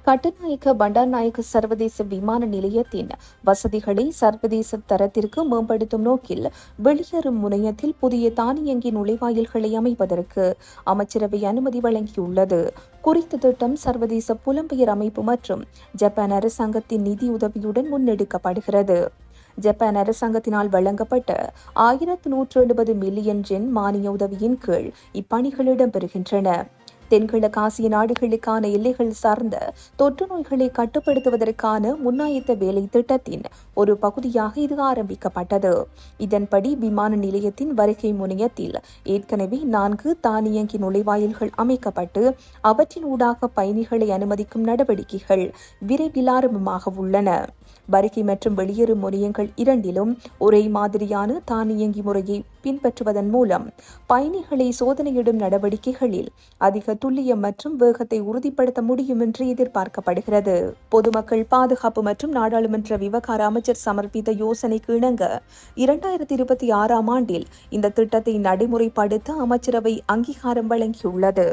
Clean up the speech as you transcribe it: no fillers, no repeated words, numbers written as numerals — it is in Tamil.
கட்டுநாயக்க பண்டார்நாயக்க சர்வதேச விமான நிலையத்தின் வசதிகளை சர்வதேச தரத்திற்கு மேம்படுத்தும் நோக்கில் வெளியேறும் முனையத்தில் புதிய தானியங்கி நுழைவாயில்களை அமைப்பதற்கு அமைச்சரவை அனுமதி வழங்கியுள்ளது. குறித்த திட்டம் சர்வதேச புலம்பெயர் அமைப்பு மற்றும் ஜப்பான் அரசாங்கத்தின் நிதியுதவியுடன் முன்னெடுக்கப்படுகிறது. ஜப்பான் அரசாங்கத்தினால் வழங்கப்பட்ட 1170 மில்லியன் ஜென் மானிய உதவியின் கீழ் இப்பணிகள் இடம்பெறுகின்றன. தென்கிழக்காசிய நாடுகளுக்கான எல்லைகள் சார்ந்த தொற்று நோய்களை கட்டுப்படுத்துவதற்கான முன்னாயத்த வேலை திட்டத்தின் ஒரு பகுதியாக இது ஆரம்பிக்கப்பட்டது. இதன்படி விமான நிலையத்தின் வருகை முனையத்தில் ஏற்கனவே 4 தானியங்கி நுழைவாயில்கள் அமைக்கப்பட்டு அவற்றின் ஊடாக பயணிகளை அனுமதிக்கும் நடவடிக்கைகள் விரைவில் ஆரம்பமாக உள்ளன. வருகை மற்றும் வெளியேறும் முனையங்கள் இரண்டிலும் ஒரே மாதிரியான தானியங்கி முறையை பின்பற்றுவதன் மூலம் பயணிகளை சோதனையிடும் நடவடிக்கைகளில் அதிக துல்லியம் மற்றும் வேகத்தை உறுதிப்படுத்த முடியும் என்று எதிர்பார்க்கப்படுகிறது. பொதுமக்கள் பாதுகாப்பு மற்றும் நாடாளுமன்ற விவகார அமைச்சர் சமர்ப்பித்த யோசனைக்கு இணங்க 2026 ஆண்டில் இந்த திட்டத்தை நடைமுறைப்படுத்த அமைச்சரவை அங்கீகாரம் வழங்கியுள்ளது.